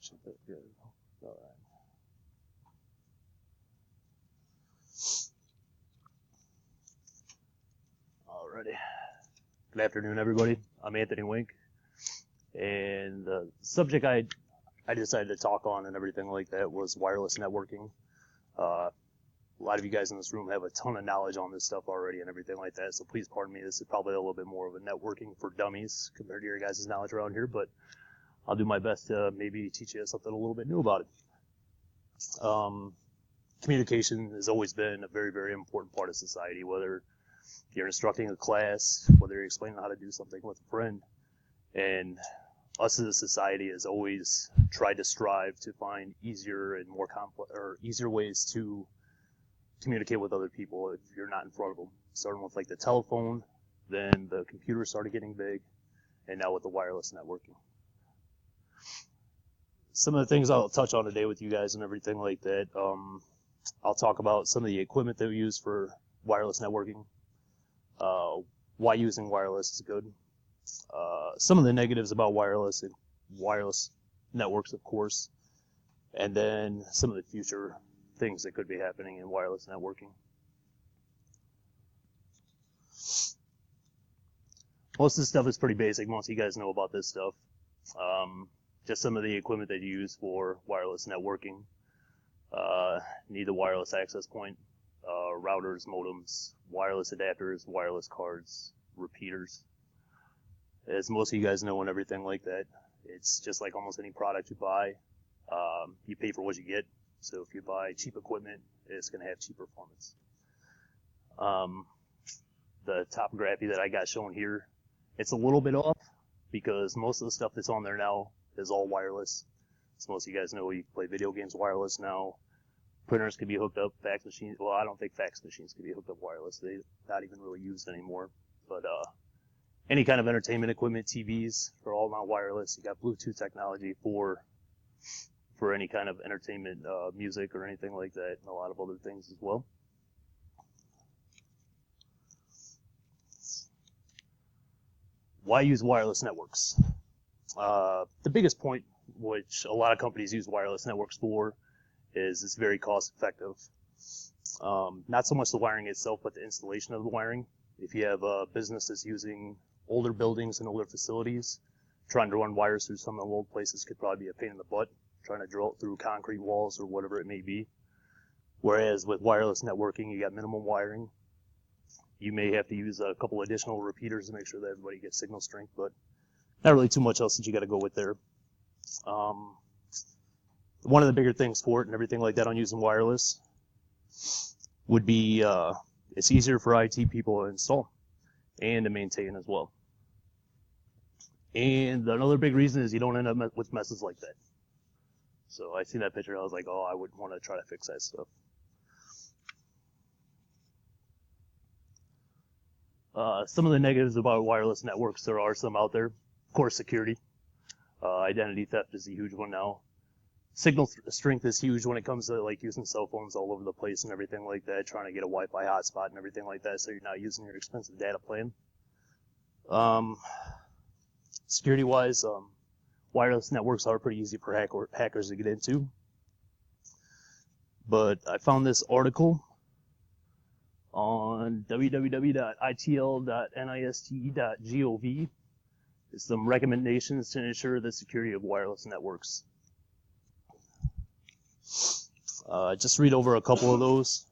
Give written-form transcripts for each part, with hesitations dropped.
check that good. All right. Alrighty. Good afternoon, everybody. I'm Anthony Wink, and the subject I decided to talk on and everything like that was wireless networking. A lot of you guys in this room have a ton of knowledge on this stuff already and everything like that, so please pardon me. This is probably a little bit more of a networking for dummies compared to your guys' knowledge around here, but I'll do my best to maybe teach you something a little bit new about it. Communication has always been a very, very important part of society, whether you're instructing a class, whether you're explaining how to do something with a friend. And us as a society has always tried to strive to find easier and more complex or easier ways to communicate with other people if you're not in front of them. Starting with like the telephone, then the computer started getting big, and now with the wireless networking. Some of the things I'll touch on today with you guys and everything like that. I'll talk about some of the equipment that we use for wireless networking, why using wireless is good, some of the negatives about wireless and wireless networks, of course, and then some of the future things that could be happening in wireless networking. Most of this stuff is pretty basic. Most of you guys know about this stuff. Just some of the equipment that you use for wireless networking. Need a wireless access point, routers, modems, wireless adapters, wireless cards, repeaters. As most of you guys know and everything like that, it's just like almost any product you buy. You pay for what you get. So if you buy cheap equipment, it's going to have cheap performance. The topography that I got shown here, it's a little bit off because most of the stuff that's on there now is all wireless. As most of you guys know, you can play video games wireless now. Printers can be hooked up, fax machines. Well, I don't think fax machines can be hooked up wireless. They're not even really used anymore. But any kind of entertainment equipment, TVs, are all now wireless. You got Bluetooth technology for any kind of entertainment, music or anything like that, and a lot of other things as well. Why use wireless networks? The biggest point, which a lot of companies use wireless networks for, is it's very cost effective. Not so much the wiring itself, but the installation of the wiring. If you have a business that's using older buildings and older facilities, trying to run wires through some of the old places could probably be a pain in the butt, trying to drill it through concrete walls or whatever it may be. Whereas with wireless networking, you got minimum wiring. You may have to use a couple additional repeaters to make sure that everybody gets signal strength, but not really too much else that you got to go with there. One of the bigger things for it and everything like that on using wireless would be it's easier for IT people to install and to maintain as well. And another big reason is you don't end up with messes like that. So I seen that picture, I was like, oh, I would want to try to fix that stuff. Some of the negatives about wireless networks, there are some out there. Of course, security. Identity theft is a huge one now. Signal strength is huge when it comes to like using cell phones all over the place and everything like that, trying to get a Wi-Fi hotspot and everything like that, so you're not using your expensive data plan. Security-wise, wireless networks are pretty easy for hackers to get into. But I found this article on www.itl.nist.gov. It's some recommendations to ensure the security of wireless networks. Just read over a couple of those.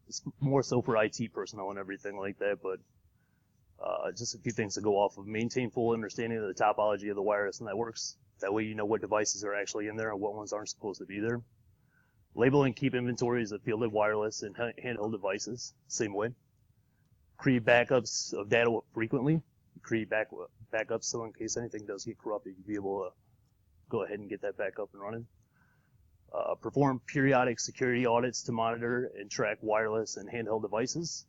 It's more so for IT personnel and everything like that, but just a few things to go off of. Maintain full understanding of the topology of the wireless networks. That way you know what devices are actually in there and what ones aren't supposed to be there. Label and keep inventories of fielded wireless and handheld devices, same way. Create backups of data frequently. Create backups so in case anything does get corrupted, you'll be able to go ahead and get that back up and running. Perform periodic security audits to monitor and track wireless and handheld devices.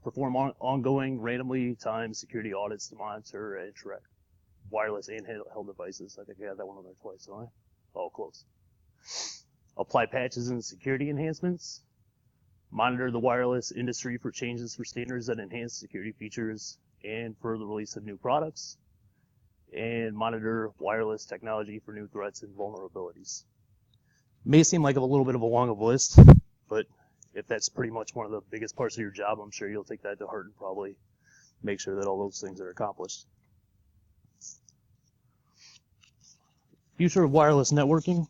Perform ongoing randomly timed security audits to monitor and track wireless and handheld devices. I think I had that one on there twice, don't I? Oh, close. Apply patches and security enhancements. Monitor the wireless industry for changes for standards that enhance security features and for the release of new products, and monitor wireless technology for new threats and vulnerabilities. May seem like a little bit of a long list, but if that's pretty much one of the biggest parts of your job, I'm sure you'll take that to heart and probably make sure that all those things are accomplished. Future of wireless networking.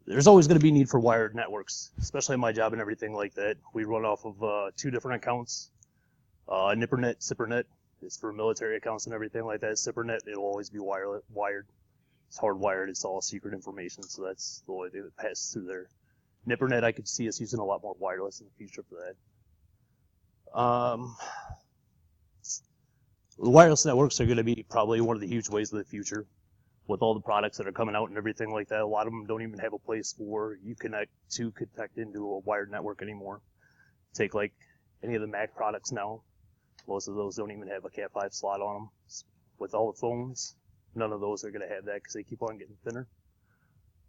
There's always going to be need for wired networks, especially in my job and everything like that. We run off of 2 different accounts. NIPRNet, SIPRNet is for military accounts and everything like that. SIPRNet, it'll always be wired. It's hardwired. It's all secret information, so that's the only thing that passes through there. NIPRNet, I could see us using a lot more wireless in the future for that. The wireless networks are going to be probably one of the huge ways of the future. With all the products that are coming out and everything like that, a lot of them don't even have a place for Uconnect to connect into a wired network anymore. Take like any of the Mac products now, most of those don't even have a Cat5 slot on them. With all the phones, none of those are going to have that because they keep on getting thinner.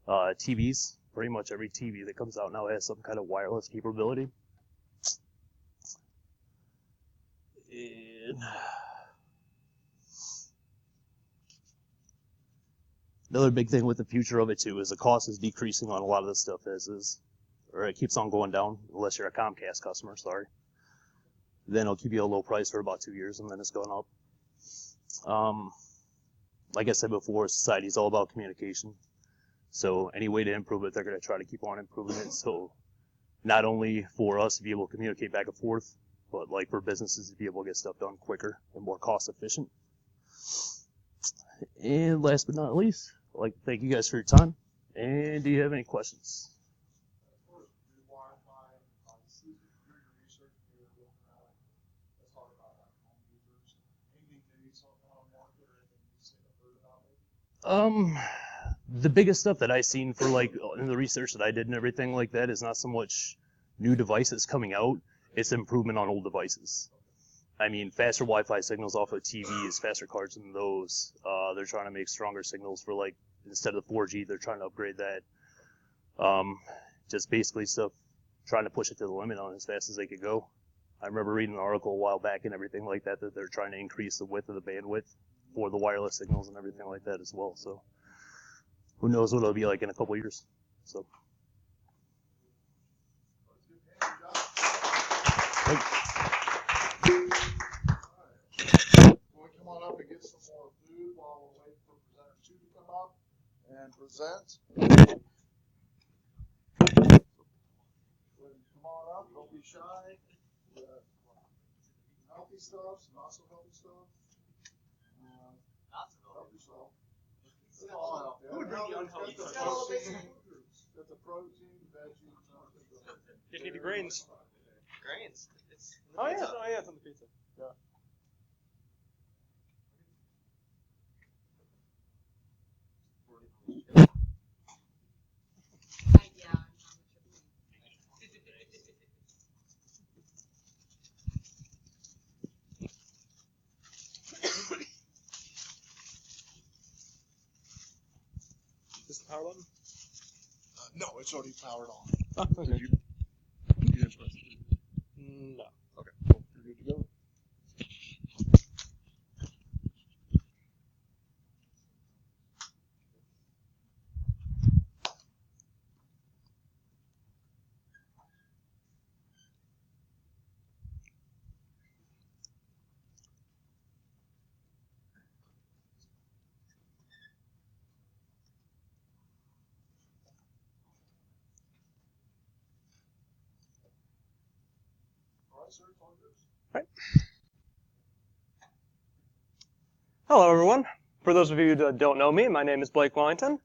TVs, pretty much every TV that comes out now has some kind of wireless capability. And another big thing with the future of it too is the cost is decreasing on a lot of this stuff as is, or it keeps on going down unless you're a Comcast customer, sorry. Then it'll keep you a low price for about 2 years and then it's going up. Like I said before, society is all about communication. So any way to improve it, they're going to try to keep on improving it. So not only for us to be able to communicate back and forth, but like for businesses to be able to get stuff done quicker and more cost efficient. And last but not least, I'd like to thank you guys for your time. And do you have any questions? The biggest stuff that I seen for like in the research that I did and everything like that is not so much new devices coming out, it's improvement on old devices. I mean, faster Wi-Fi signals off of TVs, faster cards than those. They're trying to make stronger signals for like, instead of 4G, they're trying to upgrade that. Just basically stuff, trying to push it to the limit on as fast as they could go. I remember reading an article a while back and everything like that, that they're trying to increase the width of the bandwidth for the wireless signals and everything like that as well. So who knows what it'll be like in a couple years. So. Come on up and get some more food while we're waiting for presenter 2 to come up and present. Come on up, don't be shy. Healthy stuff, not so healthy stuff. Not so healthy stuff. Who would bring the unhealthy stuff? Got the protein, veggies. Just need the grains. Grains? Oh yeah, it's on the pizza. Yeah. Is this the power button? No, it's already powered on. Oh, okay. You didn't press it? No. Okay, cool. You're good to go. Right. Hello, everyone. For those of you that don't know me, my name is Blake Wellington.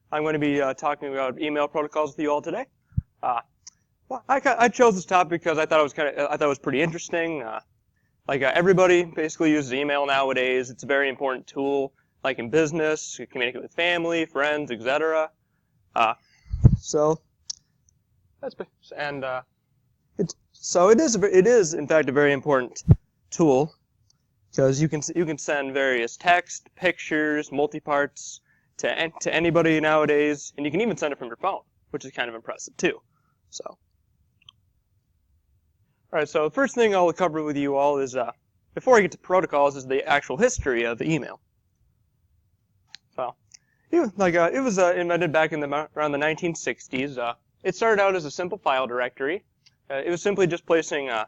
I'm going to be talking about email protocols with you all today. Well, I chose this topic because I thought it was pretty interesting. Everybody basically uses email nowadays. It's a very important tool, like in business, you communicate with family, friends, etc. It is in fact a very important tool because you can send various text, pictures, multi-parts to anybody nowadays, and you can even send it from your phone, which is kind of impressive too. So, all right. So the first thing I'll cover with you all is before I get to protocols, is the actual history of email. So, it was invented back in around the 1960s. It started out as a simple file directory. It was simply just placing a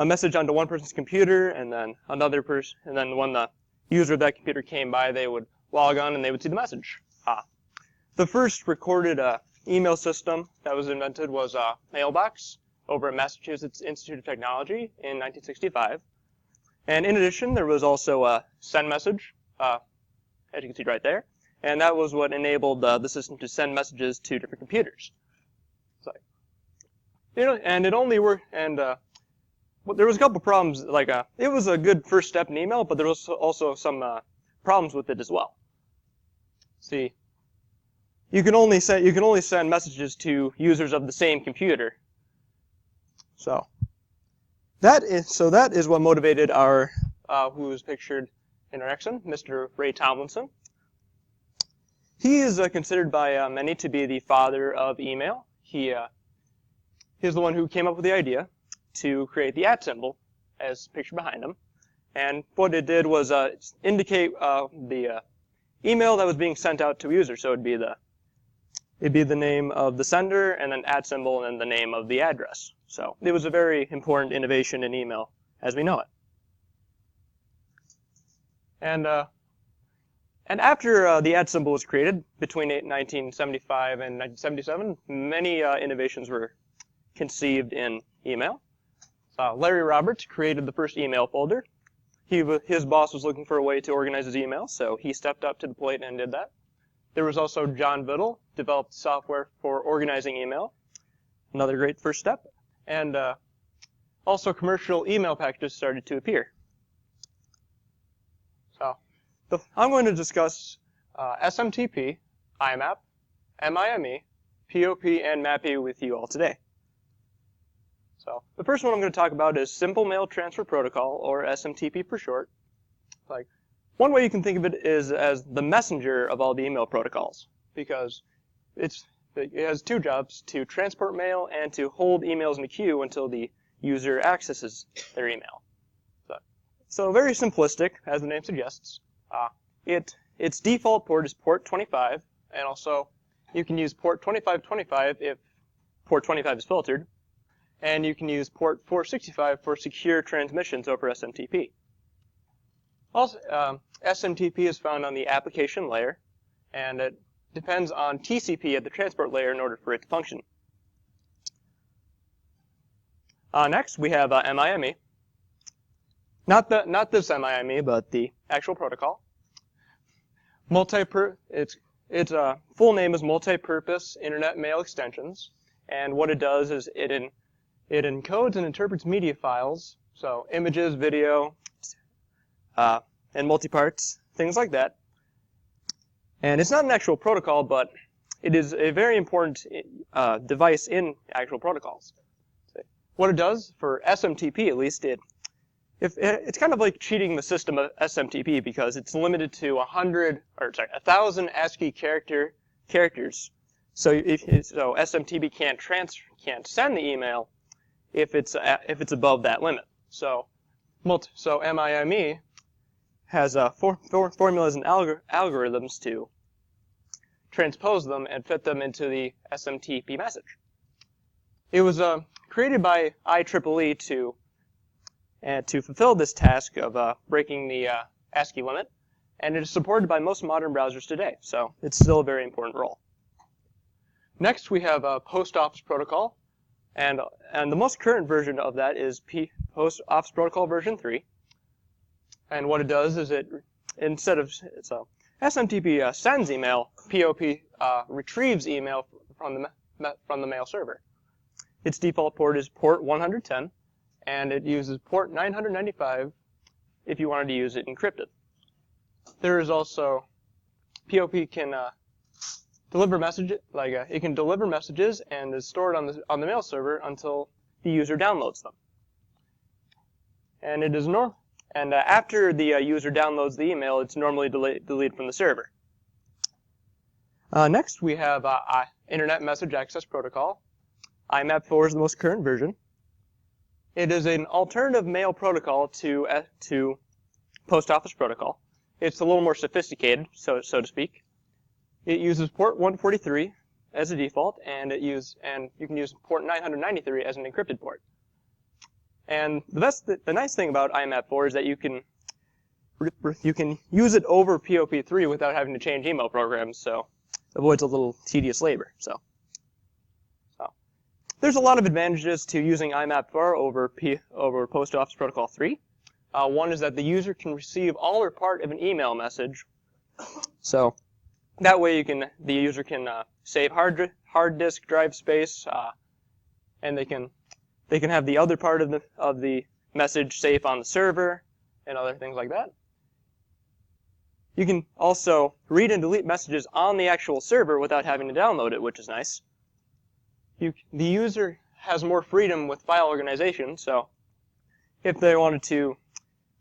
message onto one person's computer, and then another person, and then when the user of that computer came by, they would log on and they would see the message. The first recorded email system that was invented was Mailbox over at Massachusetts Institute of Technology in 1965. And in addition, there was also a send message, as you can see right there, and that was what enabled the system to send messages to different computers. So, and it only worked, and well, there was a couple problems. It was a good first step in email, but there was also some problems with it as well. See, you can only send messages to users of the same computer. So that is what motivated our who is pictured in our Exxon, Mr. Ray Tomlinson. He is considered by many to be the father of email. He's the one who came up with the idea to create the @ symbol, as pictured behind him. And what it did was indicate the email that was being sent out to a user. So it'd be the name of the sender, and then @ symbol, and then the name of the address. So it was a very important innovation in email as we know it. And after the @ symbol was created between 1975 and 1977, many innovations were conceived in email. Larry Roberts created the first email folder. His boss was looking for a way to organize his email, so he stepped up to the plate and did that. There was also John Biddle, developed software for organizing email. Another great first step. And also commercial email packages started to appear. So I'm going to discuss SMTP, IMAP, MIME, POP, and MAPI with you all today. So the first one I'm going to talk about is Simple Mail Transfer Protocol, or SMTP for short. One way you can think of it is as the messenger of all the email protocols, because it has two jobs: to transport mail and to hold emails in a queue until the user accesses their email. So very simplistic, as the name suggests. Its default port is port 25, and also you can use port 2525 if port 25 is filtered, and you can use port 465 for secure transmissions over SMTP. Also, SMTP is found on the application layer, and it depends on TCP at the transport layer in order for it to function. Next, we have MIME. Not this MIME, but the actual protocol. Its full name is Multi-Purpose Internet Mail Extensions, and what it does is it encodes and interprets media files, so images, video, and multi-parts, things like that. And it's not an actual protocol, but it is a very important device in actual protocols. What it does, for SMTP at least, it's kind of like cheating the system of SMTP, because it's limited to 1,000 ASCII characters. So SMTP can't send the email if it's above that limit. So MIME has formulas and algorithms to transpose them and fit them into the SMTP message. It was created by IEEE to fulfill this task of breaking the ASCII limit, and it is supported by most modern browsers today, so it's still a very important role. Next, we have Post Office Protocol, and the most current version of that is Post Office Protocol version 3. And what it does is SMTP sends email, POP retrieves email from the mail server. Its default port is port 110, and it uses port 995 if you wanted to use it encrypted. There is also POP can deliver messages, it can deliver messages and is stored on the mail server until the user downloads them. And it is after the user downloads the email, it's normally deleted from the server. Next, we have Internet Message Access Protocol. IMAP 4 is the most current version. It is an alternative mail protocol to post office protocol. It's a little more sophisticated, so to speak. It uses port 143 as a default, and you can use port 993 as an encrypted port. And the nice thing about IMAP4 is that you can use it over POP3 without having to change email programs, so it avoids a little tedious labor. So there's a lot of advantages to using IMAP4 over Post Office Protocol 3. One is that the user can receive all or part of an email message. So that way the user can save hard disk drive space, and they can have the other part of the message safe on the server and other things like that. You can also read and delete messages on the actual server without having to download it, which is nice. The user has more freedom with file organization, so if they wanted to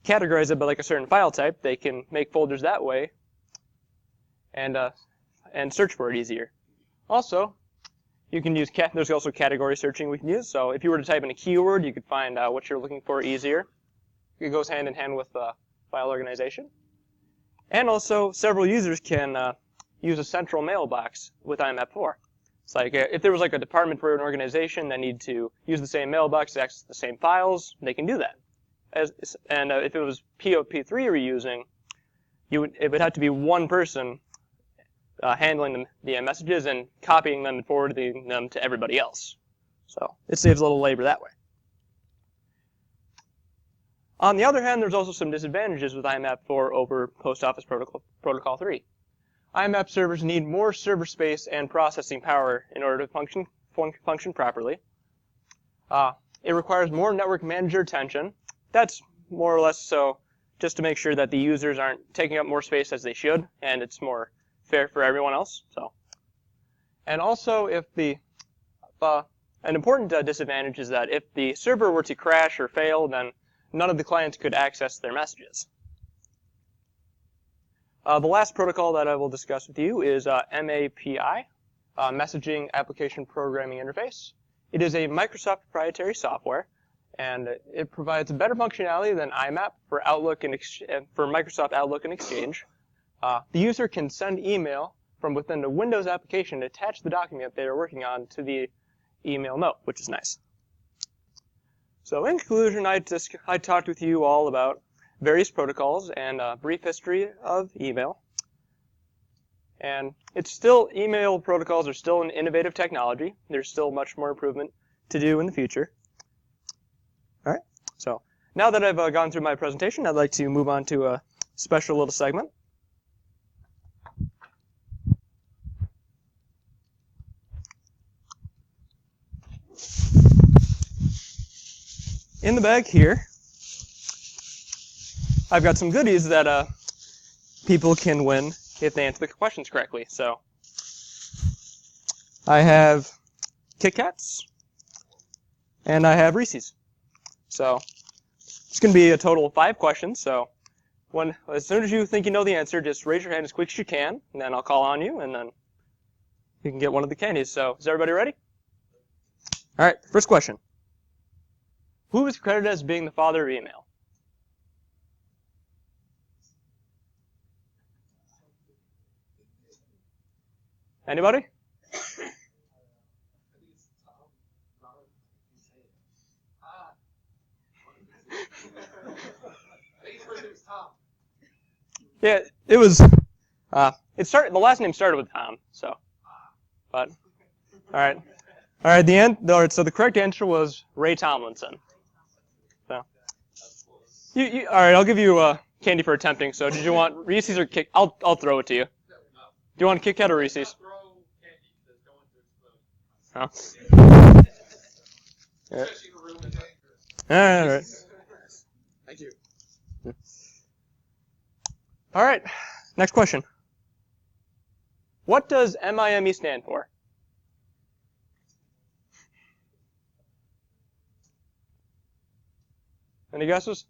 categorize it by like a certain file type, they can make folders that way and search for it easier. Also, you can use there's also category searching we can use. So if you were to type in a keyword, you could find what you're looking for easier. It goes hand in hand with file organization. And also, several users can use a central mailbox with IMAP4. It's like if there was like a department for an organization that need to use the same mailbox to access the same files, they can do that. If it was POP3 you're using, it would have to be one person handling the messages and copying them and forwarding them to everybody else. So it saves a little labor that way. On the other hand, there's also some disadvantages with IMAP4 over Post Office Protocol 3. IMAP servers need more server space and processing power in order to function properly. It requires more network manager attention. That's more or less so just to make sure that the users aren't taking up more space as they should, and it's more fair for everyone else. And also, an important disadvantage is that if the server were to crash or fail, then none of the clients could access their messages. The last protocol that I will discuss with you is MAPI, Messaging Application Programming Interface. It is a Microsoft proprietary software, and it provides better functionality than IMAP for Microsoft Outlook and Exchange. The user can send email from within the Windows application to attach the document they are working on to the email note, which is nice. So in conclusion, I talked with you all about various protocols and a brief history of email. And email protocols are still an innovative technology. There's still much more improvement to do in the future. All right, so now that I've gone through my presentation, I'd like to move on to a special little segment. In the bag here, I've got some goodies that people can win if they answer the questions correctly. So I have Kit Kats, and I have Reese's. So it's going to be a total of 5 questions. So as soon as you think you know the answer, just raise your hand as quick as you can, and then I'll call on you, and then you can get one of the candies. So is everybody ready? All right, first question. Who is credited as being the father of email? Anybody? Yeah, it was. The last name started with Tom, so. But all right. So the correct answer was Ray Tomlinson. So, all right, I'll give you candy for attempting. So, did you want Reese's or Kit? I'll throw it to you. Do you want Kit Kat or Reese's? Oh. All right. Thank you. All right. Next question. What does MIME stand for? Any guesses?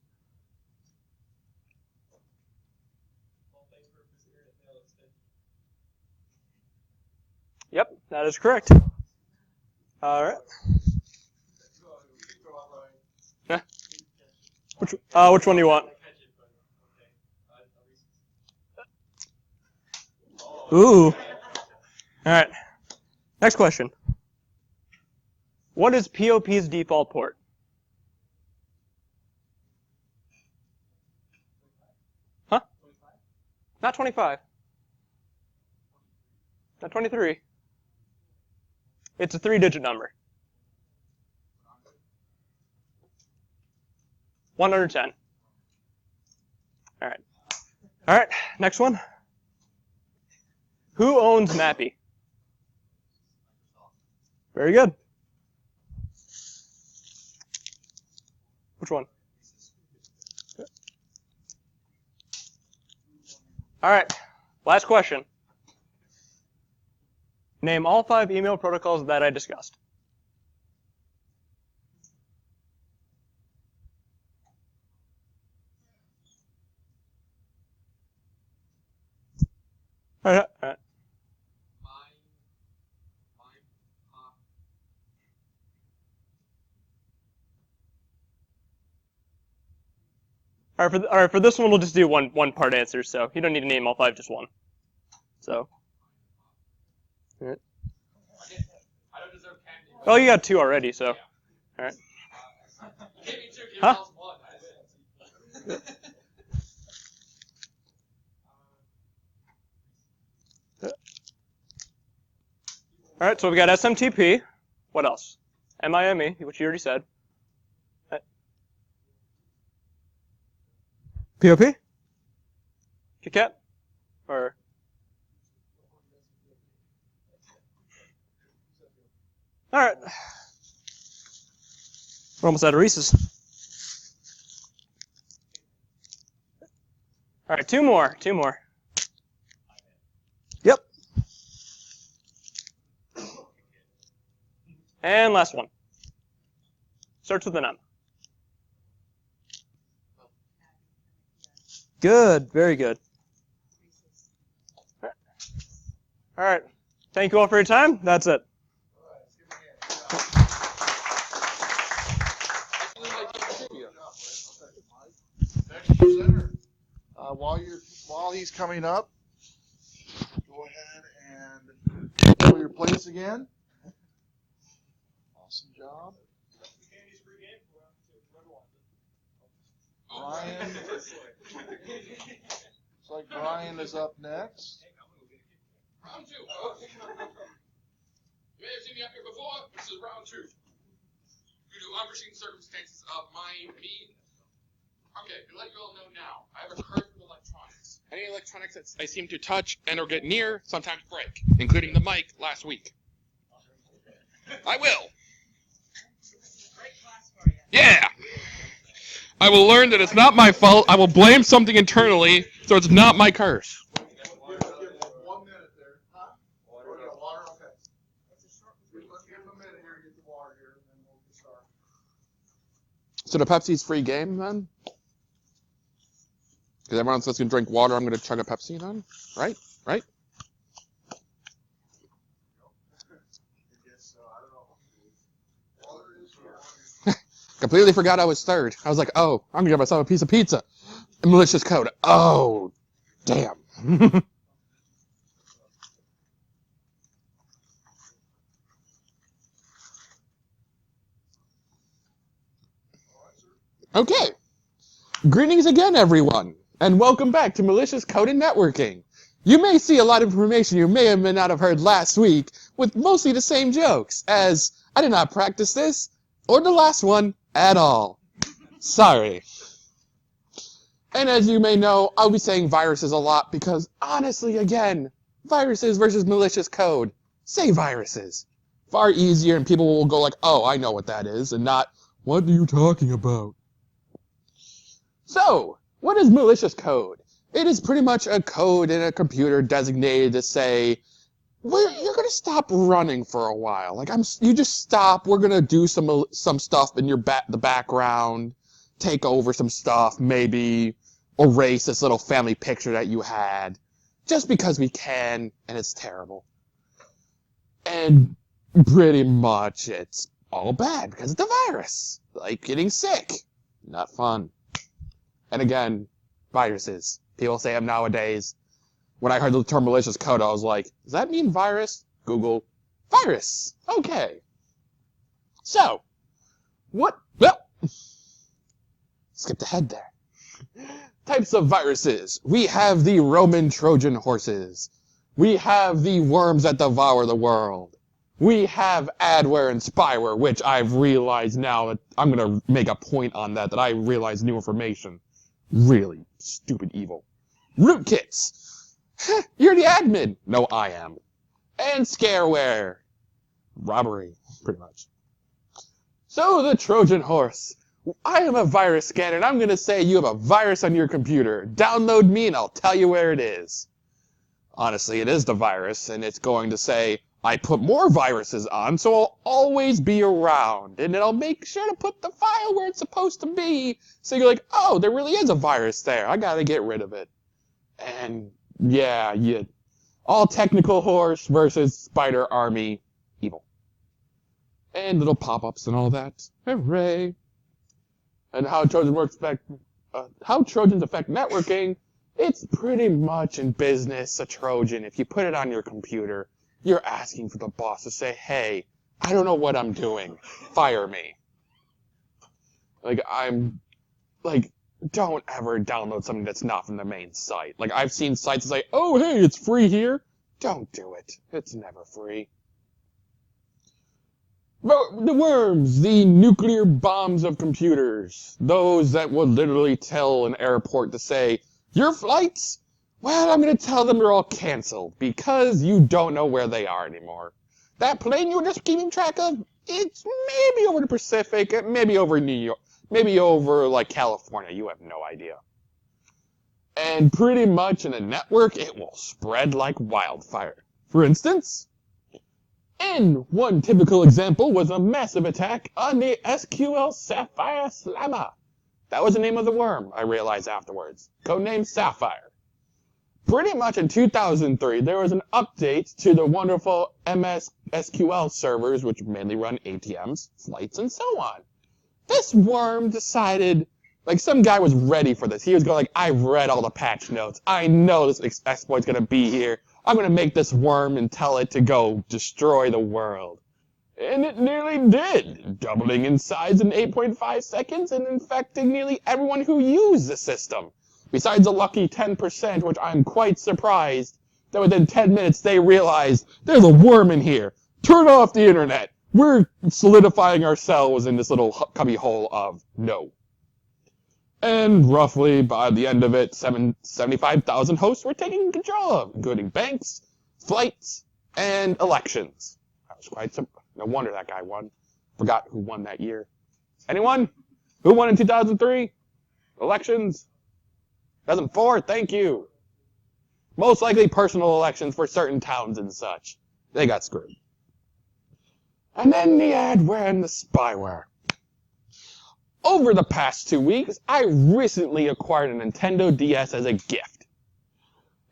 Yep, that is correct. All right. Which one do you want? Ooh. All right. Next question. What is POP's default port? Huh? Not 25. Not 23. It's a 3-digit number. 110. All right. All right. Next one. Who owns Mappy? Very good. Which one? All right. Last question. Name all 5 email protocols that I discussed. All right. All right. All right, for this one, we'll just do one part answer, so you don't need to name all 5, just one. So. All right. I don't deserve candy. Oh, you got 2 already, so. All right. Give me 2, give Huh? else 1. All right, so we got SMTP. What else? MIME, which you already said. POP? KitKat? Or? All right. We're almost out of Reese's. All right, 2 more. 2 more. Yep. And last one. Starts with an M. Good. Very good. All right. Thank you all for your time. That's it. Next presenter. While he's coming up, go ahead and pull your place again. Awesome job. Brian. Looks like Brian is up next. Round 2. You may have seen me up here before. This is round 2. Due to unforeseen circumstances of me. Okay, to let you all know now, I have a curse with electronics. Any electronics that I seem to touch and or get near sometimes break, including the mic last week. I will. Yeah. I will learn that it's not my fault. I will blame something internally, so it's not my curse. Give 1 minute there. Huh? Water? Okay. Let's give him a minute here to get the water here, and then we'll get started. So the Pepsi's free game then? Because everyone's just going to drink water, I'm going to chug a Pepsi then? Right? Right? Completely forgot I was third. I was like, oh, I'm going to get myself a piece of pizza. A malicious code. Oh, damn. Okay. Greetings again, everyone, and welcome back to Malicious Code and Networking. You may see a lot of information you may or may not have heard last week with mostly the same jokes, as I did not practice this, or the last one, at all. Sorry. And as you may know, I'll be saying viruses a lot because, honestly, again, viruses versus malicious code. Say viruses. Far easier, and people will go like, oh, I know what that is, and not, what are you talking about? So, what is malicious code? It is pretty much a code in a computer designated to say, you're going to stop running for a while. Like, you just stop. We're going to do some stuff in the background, take over some stuff, maybe erase this little family picture that you had, just because we can, and it's terrible. And pretty much it's all bad because it's a virus. Like getting sick. Not fun. And again, viruses. People say them nowadays. When I heard the term malicious code, I was like, does that mean virus? Google, virus. Okay. So, well, skipped ahead there. Types of viruses. We have the Roman Trojan horses. We have the worms that devour the world. We have adware and spyware, which I've realized now that I'm going to make a point on that I realize new information. Really stupid evil. Rootkits. You're the admin. No, I am. And scareware. Robbery, pretty much. So, the Trojan horse. I am a virus scanner, and I'm going to say you have a virus on your computer. Download me, and I'll tell you where it is. Honestly, it is the virus, and it's going to say, I put more viruses on, so I'll always be around. And it'll make sure to put the file where it's supposed to be. So you're like, oh, there really is a virus there. I got to get rid of it. And, yeah, all technical horse versus spider army evil. And little pop-ups and all that. Hooray. And how Trojans affect networking, it's pretty much in business a Trojan. If you put it on your computer, you're asking for the boss to say, hey, I don't know what I'm doing. Fire me. Don't ever download something that's not from the main site. Like, I've seen sites that say, oh, hey, it's free here. Don't do it. It's never free. The worms, the nuclear bombs of computers. Those that would literally tell an airport to say, your flights? Well, I'm going to tell them they're all canceled because you don't know where they are anymore. That plane you were just keeping track of, it's maybe over the Pacific, maybe over New York, maybe over, like, California. You have no idea. And pretty much in a network, it will spread like wildfire. For instance, one typical example was a massive attack on the SQL Sapphire Slammer. That was the name of the worm, I realized afterwards. Codename Sapphire. Pretty much in 2003, there was an update to the wonderful MS SQL servers, which mainly run ATMs, flights, and so on. This worm decided, some guy was ready for this. He was going I've read all the patch notes. I know this exploit's going to be here. I'm going to make this worm and tell it to go destroy the world. And it nearly did, doubling in size in 8.5 seconds and infecting nearly everyone who used the system. Besides a lucky 10%, which I'm quite surprised, that within 10 minutes they realized, there's a worm in here. Turn off the internet. We're solidifying ourselves in this little cubby hole of no. And roughly by the end of it, 75,000 hosts were taken control of, including banks, flights, and elections. I was quite surprised. No wonder that guy won. Forgot who won that year. Anyone? Who won in 2003? Elections? 2004? Thank you. Most likely personal elections for certain towns and such. They got screwed. And then the adware and the spyware. Over the past 2 weeks, I recently acquired a Nintendo DS as a gift.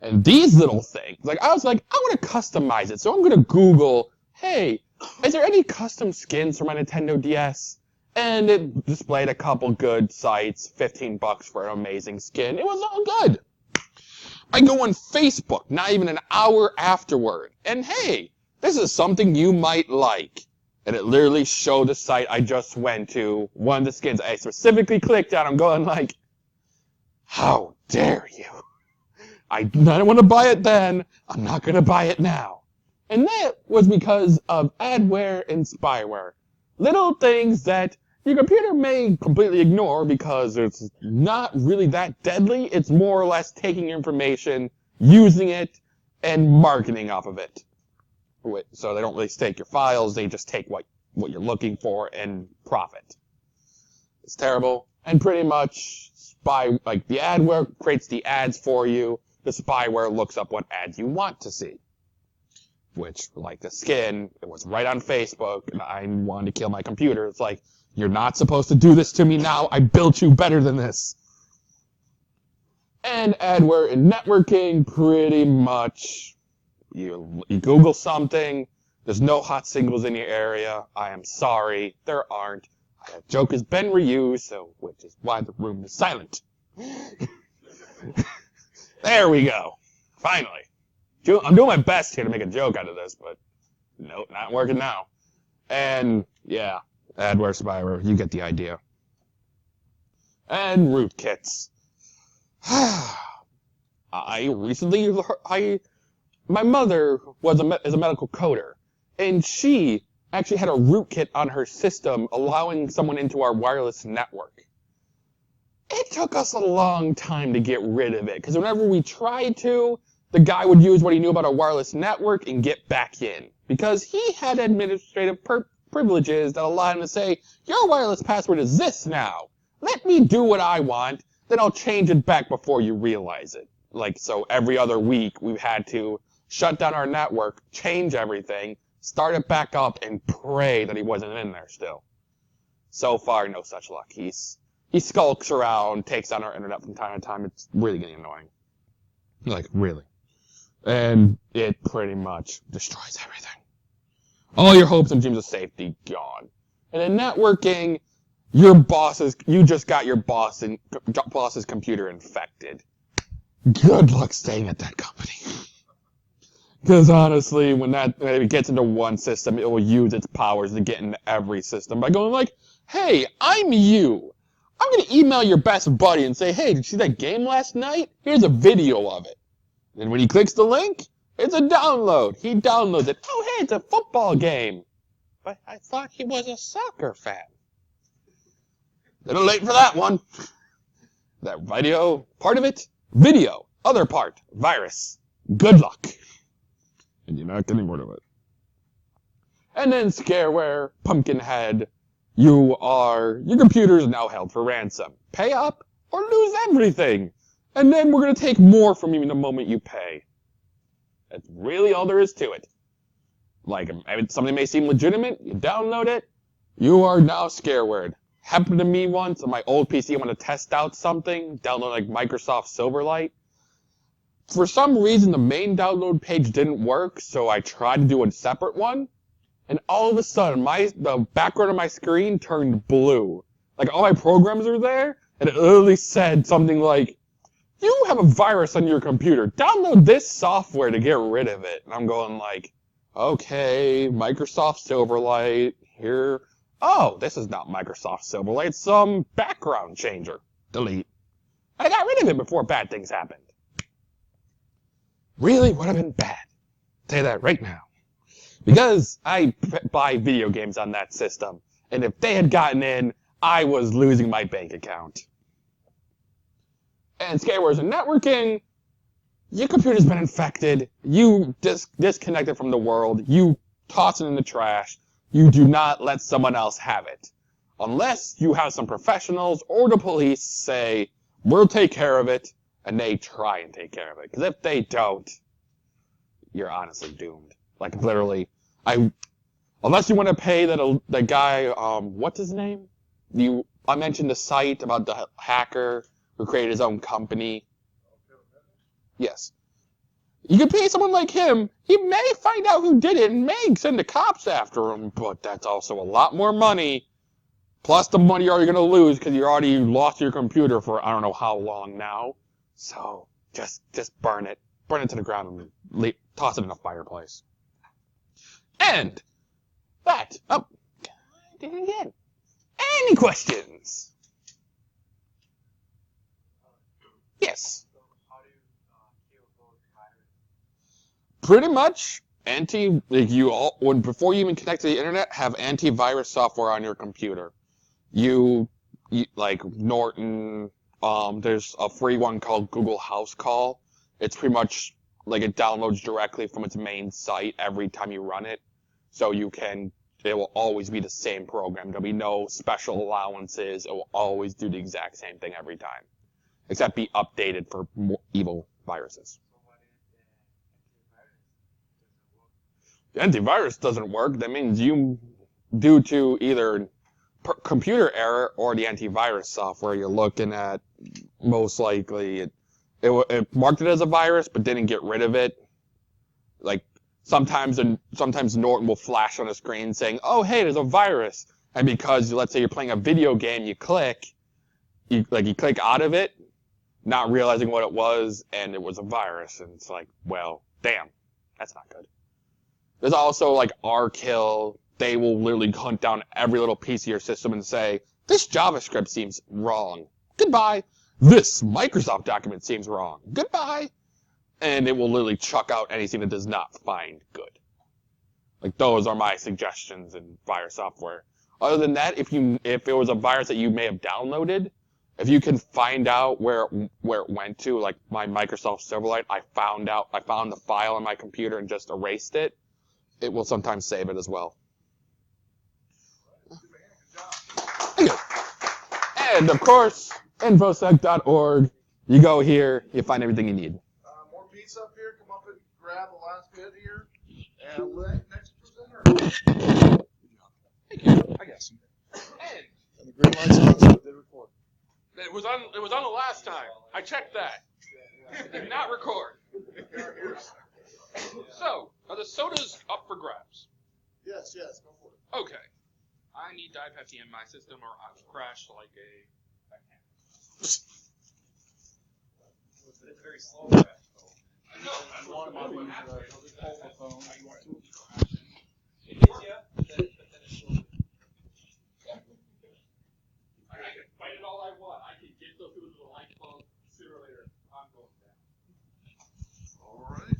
And these little things, I was I want to customize it. So I'm going to Google, hey, is there any custom skins for my Nintendo DS? And it displayed a couple good sites, $15 for an amazing skin. It was all good. I go on Facebook, not even an hour afterward. And hey, this is something you might like. And it literally showed the site I just went to, one of the skins I specifically clicked on. I'm going how dare you? I didn't want to buy it then. I'm not going to buy it now. And that was because of adware and spyware. Little things that your computer may completely ignore because it's not really that deadly. It's more or less taking your information, using it, and marketing off of it. So they don't really take your files, they just take what you're looking for and profit. It's terrible. And pretty much the adware creates the ads for you, the spyware looks up what ads you want to see. Which, the skin, it was right on Facebook, and I wanted to kill my computer. It's you're not supposed to do this to me now, I built you better than this. And adware and networking, pretty much, you Google something, there's no hot signals in your area, I am sorry, there aren't. That joke has been reused, which is why the room is silent. There we go. Finally. I'm doing my best here to make a joke out of this, but nope, not working now. And yeah, adware spyware, you get the idea. And rootkits. My mother is a medical coder, and she actually had a rootkit on her system allowing someone into our wireless network. It took us a long time to get rid of it, because whenever we tried to, the guy would use what he knew about our wireless network and get back in, because he had administrative privileges that allowed him to say, your wireless password is this now. Let me do what I want, then I'll change it back before you realize it. Like, so every other week, we've had to shut down our network, change everything, start it back up, and pray that he wasn't in there still. So far, no such luck. He skulks around, takes down our internet from time to time. It's really getting annoying. Like, really. And it pretty much destroys everything. All your hopes and dreams of safety, gone. And in networking, you just got your boss's computer infected. Good luck staying at that company. Because honestly, when it gets into one system, it will use its powers to get into every system by going like, hey, I'm you. I'm going to email your best buddy and say, hey, did you see that game last night? Here's a video of it. And when he clicks the link, it's a download. He downloads it. Oh, hey, it's a football game. But I thought he was a soccer fan. Little late for that one. That video, part of it, video. Other part, virus. Good luck. And you're not getting rid of it. And then scareware, Pumpkinhead. Your computer is now held for ransom. Pay up or lose everything. And then we're going to take more from you the moment you pay. That's really all there is to it. Like, something may seem legitimate, you download it, you are now scarewared. Happened to me once on my old PC, I want to test out something, download like Microsoft Silverlight. For some reason, the main download page didn't work, so I tried to do a separate one. And all of a sudden, the background of my screen turned blue. Like, all my programs were there, and it literally said something like, you have a virus on your computer. Download this software to get rid of it. And I'm going like, okay, Microsoft Silverlight, here. Oh, this is not Microsoft Silverlight. It's some background changer. Delete. I got rid of it before bad things happened. Really would have been bad. I'll tell you that right now. Because I buy video games on that system. And if they had gotten in, I was losing my bank account. And scarewares and networking, your computer's been infected, you disconnected from the world, you toss it in the trash, you do not let someone else have it. Unless you have some professionals or the police say, we'll take care of it, and they try and take care of it. Because if they don't, you're honestly doomed. Like, literally, unless you want to pay that guy, what's his name? I mentioned the site about the hacker who created his own company. Yes. You could pay someone like him. He may find out who did it and may send the cops after him, but that's also a lot more money. Plus the money you're already going to lose because you already lost your computer for I don't know how long now. So just burn it. Burn it to the ground and toss it in a fireplace. And that. Oh, I did it again. Any questions? Yes. So how do you kill those viruses? Pretty much, before you even connect to the internet, have antivirus software on your computer. You like Norton. There's a free one called Google House Call. It's pretty much like it downloads directly from its main site every time you run it, so it will always be the same program. There'll be no special allowances. It will always do the exact same thing every time. Except be updated for more evil viruses. So what if the antivirus doesn't work? The antivirus doesn't work. That means due to either computer error or the antivirus software you're looking at, most likely it marked it as a virus but didn't get rid of it. Like sometimes Norton will flash on a screen saying, "Oh, hey, there's a virus," and because let's say you're playing a video game, you click out of it. not realizing what it was, and it was a virus, and it's like, well, damn, that's not good. There's also like rkill. They will literally hunt down every little piece of your system and say, this JavaScript seems wrong. Goodbye. This Microsoft document seems wrong. Goodbye. And it will literally chuck out anything that does not find good. Like, those are my suggestions in virus software. Other than that, if it was a virus that you may have downloaded, if you can find out where it went to, like my Microsoft Silverlight, I found the file on my computer and just erased it, it will sometimes save it as well. Thank you. And of course, infosec.org. You go here, you find everything you need. More pizza up here. Come up and grab the last bit here. And next presenter. Thank you. I got some. And the green light's on, so it did record. It was on the last time. I checked that. It did not record. So, are the sodas up for grabs? Yes, go for it. Okay. I need dipepti in my system or I'll crash like a It's very slow crash. I know. That's one of my Hold the phone. It is, yeah. But then it's slow. I can fight it all I want. I can get those through the light bulb. Sooner or later, I'm going down. All right.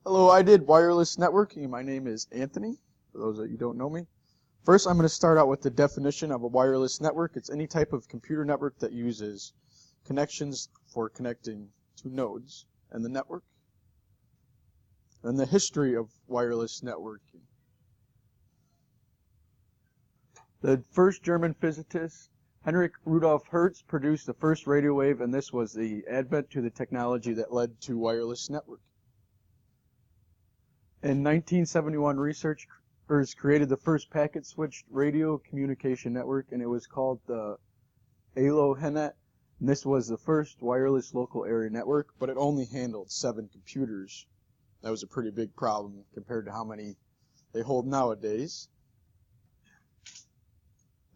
Hello, I did wireless networking. My name is Anthony, for those that you don't know me. First, I'm going to start out with the definition of a wireless network. It's any type of computer network that uses connections for connecting to nodes and the network. And the history of wireless networking. The first German physicist, Heinrich Rudolf Hertz, produced the first radio wave, and this was the advent to the technology that led to wireless networking. In 1971, researchers created the first packet-switched radio communication network, and it was called the Alohenet. And this was the first wireless local area network, but it only handled 7 computers. That was a pretty big problem compared to how many they hold nowadays.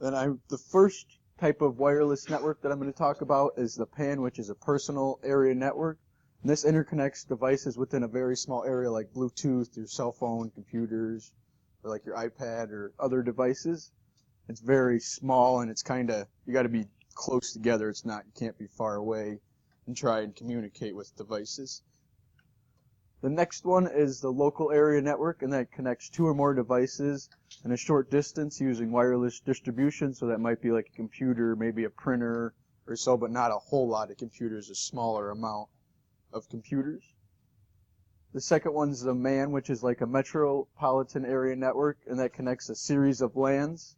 Then the first type of wireless network that I'm going to talk about is the PAN, which is a personal area network. And this interconnects devices within a very small area like Bluetooth, your cell phone, computers, or like your iPad or other devices. It's very small and it's you got to be close together. You can't be far away and try and communicate with devices. The next one is the local area network, and that connects 2 or more devices in a short distance using wireless distribution. So that might be like a computer, maybe a printer or so, but not a whole lot of computers, a smaller amount of computers. The second one's the MAN, which is like a metropolitan area network, and that connects a series of LANs.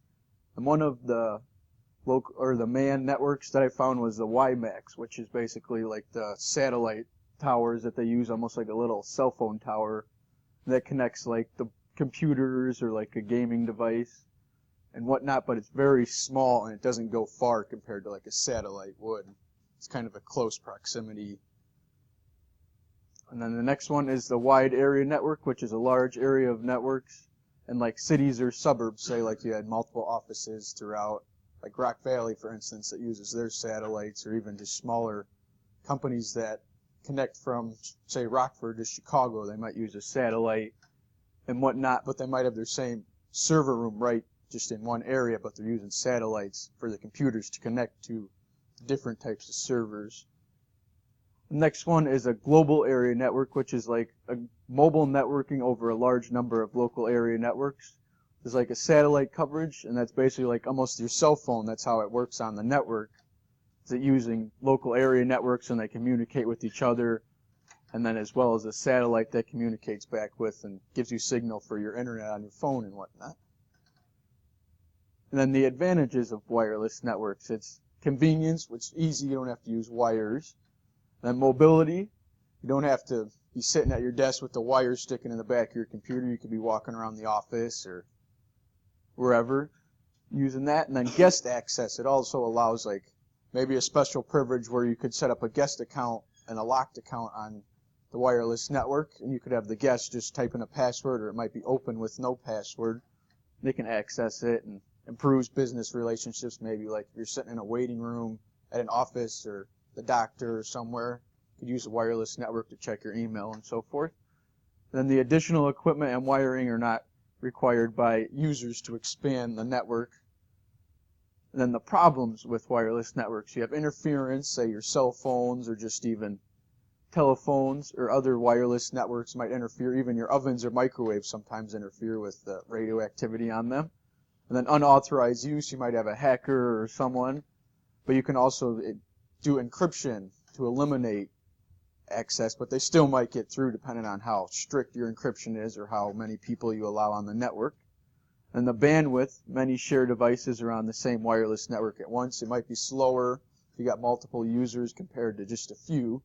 And one of the MAN networks that I found was the WiMAX, which is basically like the satellite towers that they use, almost like a little cell phone tower that connects like the computers or like a gaming device and whatnot, but it's very small and it doesn't go far compared to like a satellite would. It's kind of a close proximity. And then the next one is the wide area network, which is a large area of networks in like cities or suburbs, say like you had multiple offices throughout, like Rock Valley, for instance, that uses their satellites, or even just smaller companies that connect from, say, Rockford to Chicago. They might use a satellite and whatnot, but they might have their same server room right just in one area, but they're using satellites for the computers to connect to different types of servers. The next one is a global area network, which is like a mobile networking over a large number of local area networks. There's like a satellite coverage, and that's basically like almost your cell phone. That's how it works on the network. Is it using local area networks, and they communicate with each other, and then as well as a satellite that communicates back with and gives you signal for your internet on your phone and whatnot. And then the advantages of wireless networks. It's convenience, which is easy. You don't have to use wires. Then mobility. You don't have to be sitting at your desk with the wire sticking in the back of your computer. You could be walking around the office or wherever using that. And then guest access, it also allows like maybe a special privilege where you could set up a guest account and a locked account on the wireless network, and you could have the guest just type in a password, or it might be open with no password. They can access it and improves business relationships, maybe like if you're sitting in a waiting room at an office or the doctor or somewhere. You could use a wireless network to check your email and so forth. Then the additional equipment and wiring are not required by users to expand the network. And then the problems with wireless networks. You have interference, say your cell phones or just even telephones or other wireless networks might interfere. Even your ovens or microwaves sometimes interfere with the radioactivity on them. And then unauthorized use, you might have a hacker or someone. But you can also do encryption to eliminate access, but they still might get through depending on how strict your encryption is or how many people you allow on the network. And the bandwidth, many share devices are on the same wireless network at once. It might be slower if you got multiple users compared to just a few.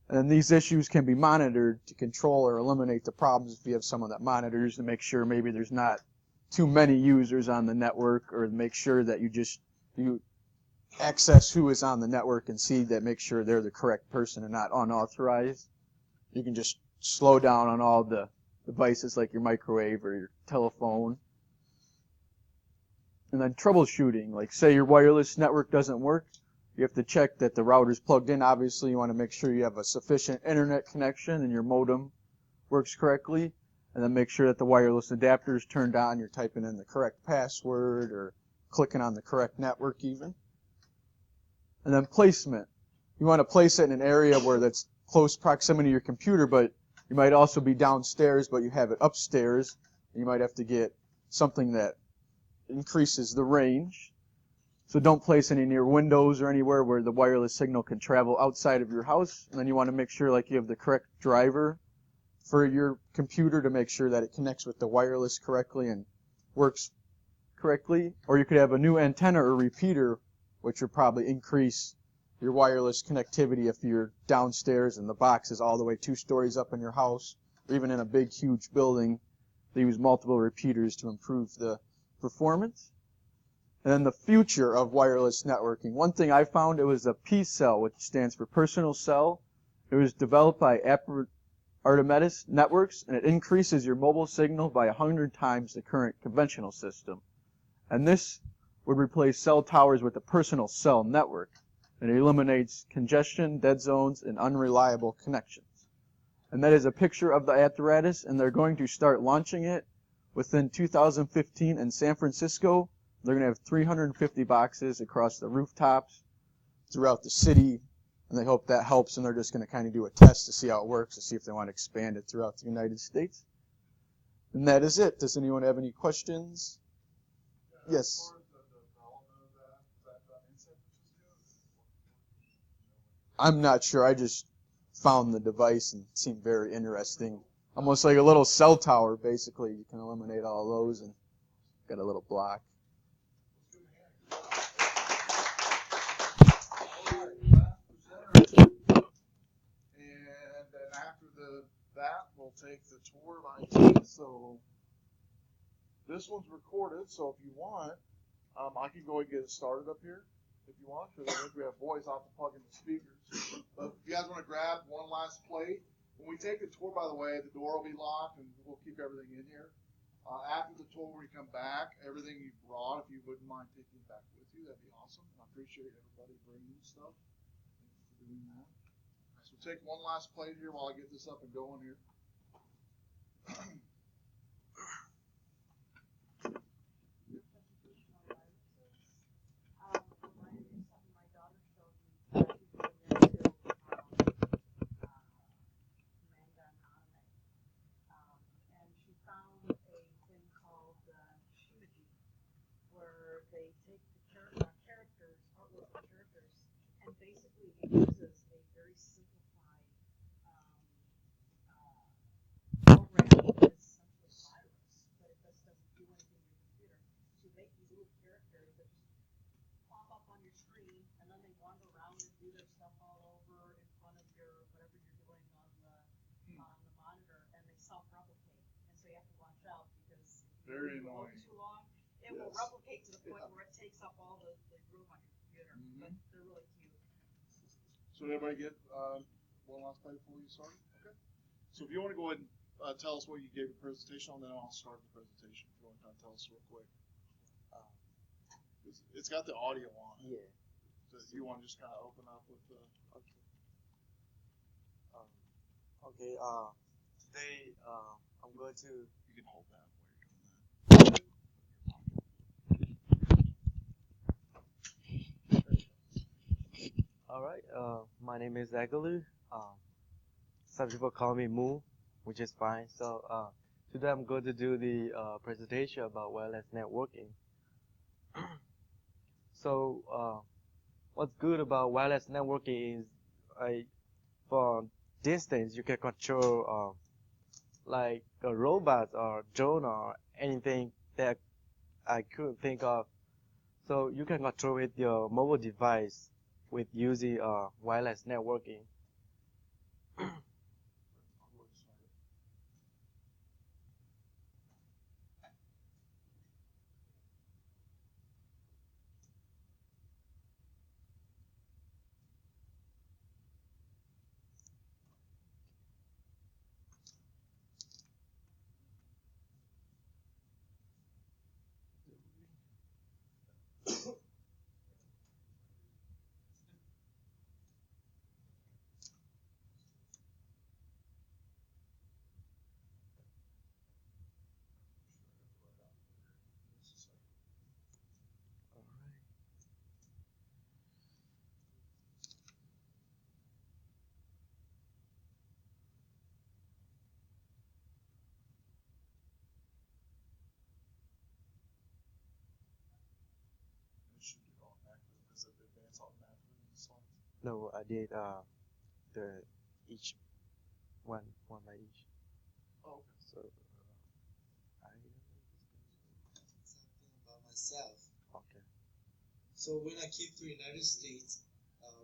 And then these issues can be monitored to control or eliminate the problems if you have someone that monitors to make sure maybe there's not too many users on the network, or make sure that you access who is on the network and see that, make sure they're the correct person and not unauthorized. You can just slow down on all the devices like your microwave or your telephone. And then troubleshooting, like say your wireless network doesn't work, you have to check that the router's plugged in. Obviously, you want to make sure you have a sufficient internet connection and your modem works correctly. And then make sure that the wireless adapter is turned on, you're typing in the correct password or clicking on the correct network even. And then placement. You want to place it in an area where that's close proximity to your computer, but you might also be downstairs, but you have it upstairs. You might have to get something that increases the range. So don't place any near windows or anywhere where the wireless signal can travel outside of your house. And then you want to make sure like you have the correct driver for your computer to make sure that it connects with the wireless correctly and works correctly. Or you could have a new antenna or repeater, which would probably increase your wireless connectivity if you're downstairs and the box is all the way 2 stories up in your house, or even in a big, huge building. They use multiple repeaters to improve the performance. And then the future of wireless networking. One thing I found, it was a P-cell, which stands for personal cell. It was developed by Artemis Networks, and it increases your mobile signal by 100 times the current conventional system. And this would replace cell towers with a personal cell network. And it eliminates congestion, dead zones, and unreliable connections. And that is a picture of the apparatus, and they're going to start launching it within 2015 in San Francisco. They're going to have 350 boxes across the rooftops throughout the city, and they hope that helps, and they're just going to kind of do a test to see how it works, to see if they want to expand it throughout the United States. And that is it. Does anyone have any questions? Yes. I'm not sure. I just found the device and it seemed very interesting. Almost like a little cell tower, basically. You can eliminate all those and got a little block. And then after that, we'll take the tour of IT. So this one's recorded, so if you want, I can go and get it started up here if you want, because I think we have voice. I'll have to plug in the speakers. But if you guys want to grab one last plate, when we take the tour, by the way, the door will be locked, and we'll keep everything in here. After the tour, when you come back, everything you brought, if you wouldn't mind taking it back with you, that'd be awesome. I appreciate everybody bringing stuff. Thank you for doing that. So take one last plate here while I get this up and going here. Very If you hold annoying. Too long, it will Yes. replicate to the point where it takes up all the room on your computer. But they're really cute. So did everybody get one last play before you start? Okay. So if you want to go ahead and tell us what you gave the presentation on, then I'll start the presentation. If you want to kind of tell us real quick. It's got the audio on it. Yeah. So you want to just kind of open up with the. Okay. Okay. Today I'm going to. You can hold that while you're doing All right. My name is Agalu. Some people call me Moo, which is fine. So today I'm going to do the presentation about wireless networking. So what's good about wireless networking is, for distance you can control like a robot or drone or anything that I could think of. So you can control with your mobile device with using wireless networking. It should be automatically. Does it advance automatically in the slides? No, I did the each one by each. Oh, okay. So Something about myself. okay. So when I came to the United States,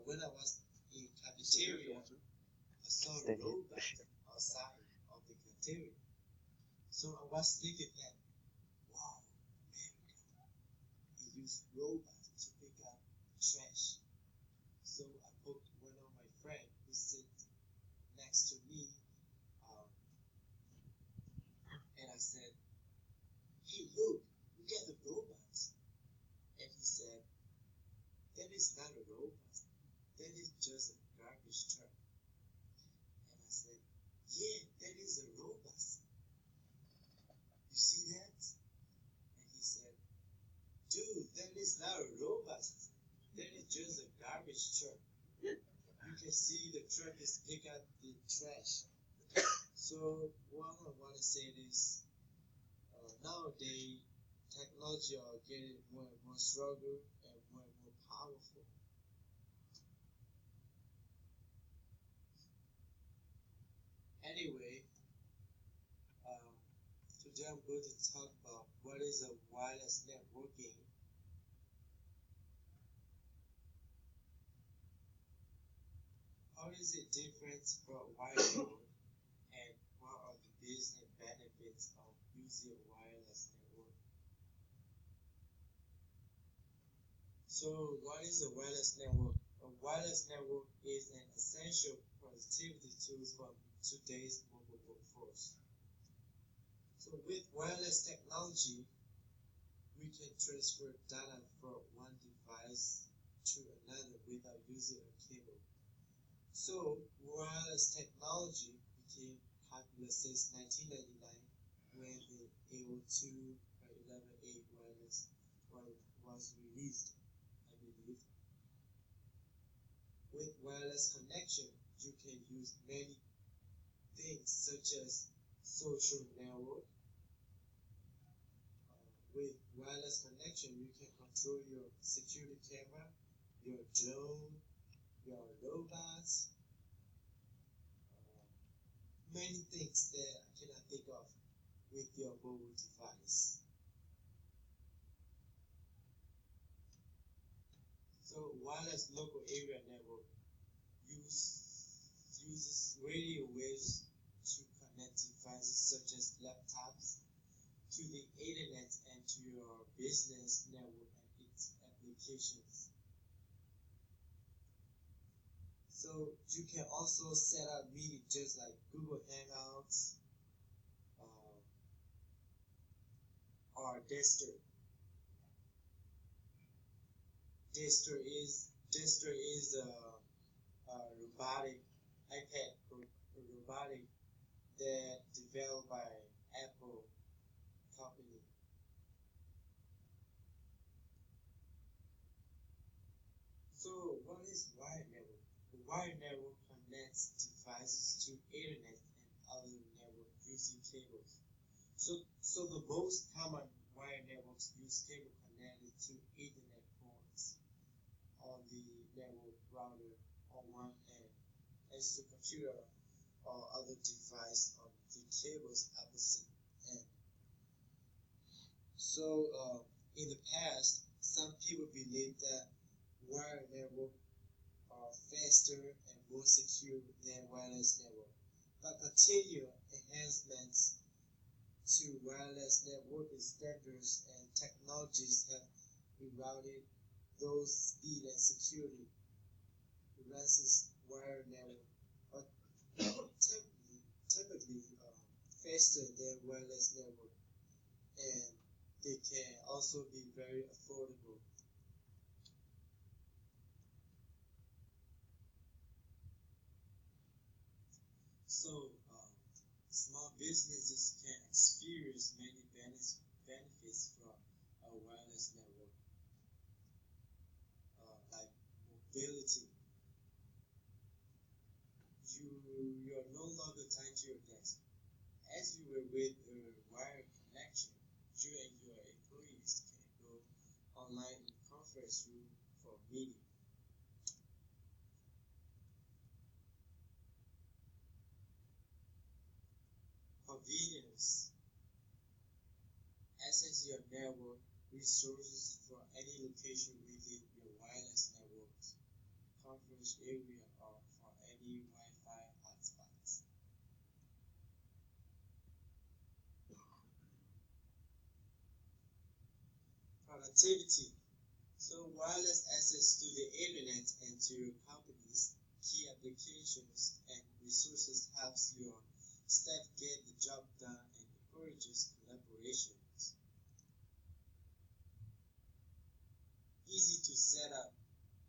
when I was in cafeteria, I saw Stay a here. robot outside of the cafeteria. So I was thinking that, wow, America, they use robots to pick up trash. So I poked one of my friends who sit next to me, and I said, "Hey, look, we got the robots." And he said, "That is not a robot. That is just a garbage truck." And I said, "Yeah, that is a robot. You see that?" And he said, "Dude, that is not a robot. That is just a garbage truck. You can see the truck is pick up the trash." So what I want to say is, nowadays technology are getting more and more stronger and more powerful. Anyway, today I'm going to talk about what is a wireless networking. How is it different from wired network, and what are the business benefits of using a wireless network? So what is a wireless network? A wireless network is an essential productivity tool for today's mobile workforce. So with wireless technology, we can transfer data from one device to another without using a cable. So wireless technology became popular since 1999 when the AO2.11a wireless was released, I believe. With wireless connection, you can use many things such as social network. With wireless connection, you can control your security camera, your drone, your robots, many things that I cannot think of with your mobile device. So wireless local area network uses radio waves to connect devices such as laptops to the your business network and its applications. So you can also set up meetings just like Google Hangouts or Dexter. Dexter is a robotic iPad robotic that developed by Apple company. So what is wired network? The wired network connects devices to internet and other network using cables. So the most common wired networks use cable connected to Ethernet ports on the network router on one end, and to computer or other device on the cable's opposite end. So in the past, some people believed that wired network are faster and more secure than wireless network, but continued enhancements to wireless networking standards and technologies have rerouted those speed and security. Wireless wired network are typically faster than wireless network, and they can also be very affordable. So small businesses can experience many benefits from a wireless network, like mobility. You are no longer tied to your desk. As you were with a wired connection, you and your employees can go online in conference room for meeting. Convenience. Access your network resources from any location within your wireless networks, conference area, or from any Wi-Fi hotspots. Productivity. So wireless access to the internet and to your company's key applications and resources helps your staff get the job done and encourages collaborations. Easy to set up.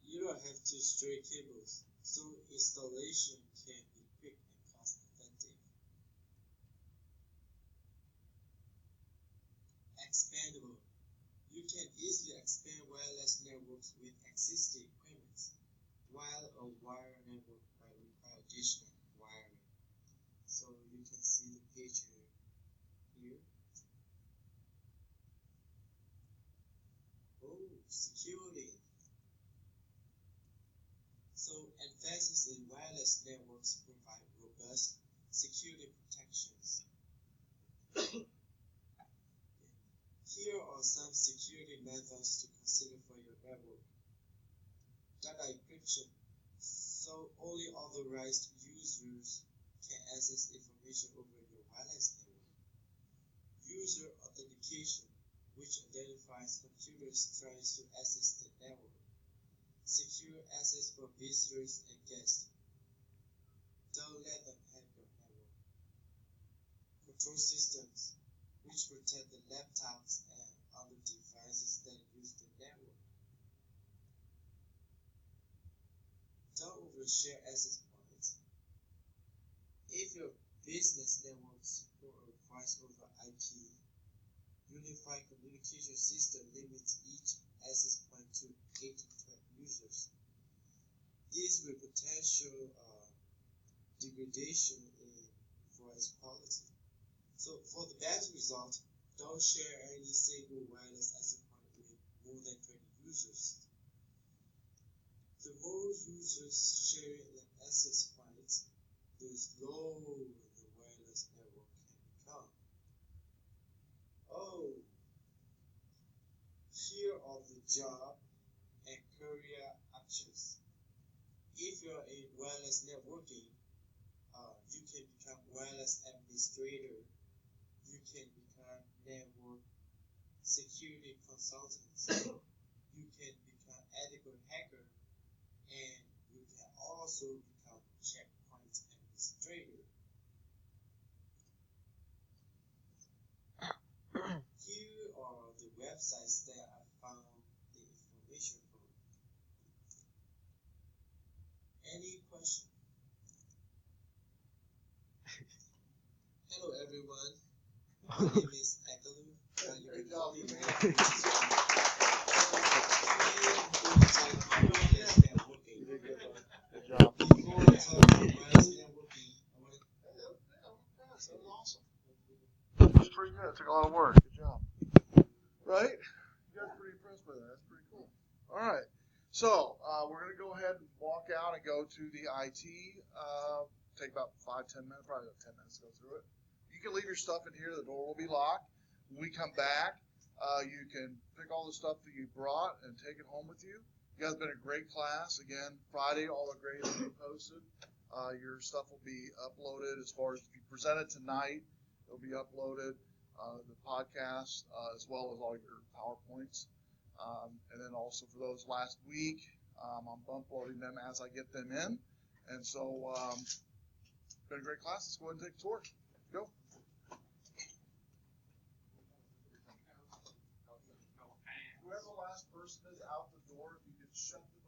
You don't have to stray cables, so installation can be quick and cost effective. Expandable. You can easily expand wireless networks with existing equipment, while a wire network might require additional wiring. So you can see the picture here. Oh, security. So advances in wireless networks provide robust security protections. Here are some security methods to consider for your network. Data encryption. So only authorized users can access information over your wireless network. User authentication, which identifies computers trying to access the network. Secure access for visitors and guests. Don't let them hack your network. Control systems, which protect the laptops and other devices that use the network. Don't overshare access points. If your business network supports a voice over IP, unified communication system limits each access point to 8 to 12 users. This will potential degradation in voice quality. So for the best result, don't share any single wireless access point with more than 20 users. The more users sharing the access points, the slower the wireless network can become. Oh, here are the job and career options. If you're in wireless networking, you can become wireless administrator. You can become network security consultants. You can become ethical hacker, and you can also become checkpoint administrator. Here are the websites that I found the information from. Any question? Hello everyone. My name is Ekalu. You can call me Ray. Good job. Before I talk about wireless networking, I want to That was awesome. That's pretty good. It took a lot of work. Good job. Right? You guys are pretty impressed by that. That's pretty cool. All right. So we're going to go ahead and walk out and go to the IT. Take about 5-10 minutes, probably about 10 minutes to go through it. You can leave your stuff in here. The door will be locked. When we come back, you can pick all the stuff that you brought and take it home with you. You guys have been a great class. Again, Friday, all the grades will be posted. Your stuff will be uploaded. As far as if you present it tonight, it'll be uploaded. The podcast, as well as all your PowerPoints. And then also for those last week, I'm bump loading them as I get them in. And so, been a great class. Let's go ahead and take a tour. Go. Whoever the last person is out the door, if you could shut the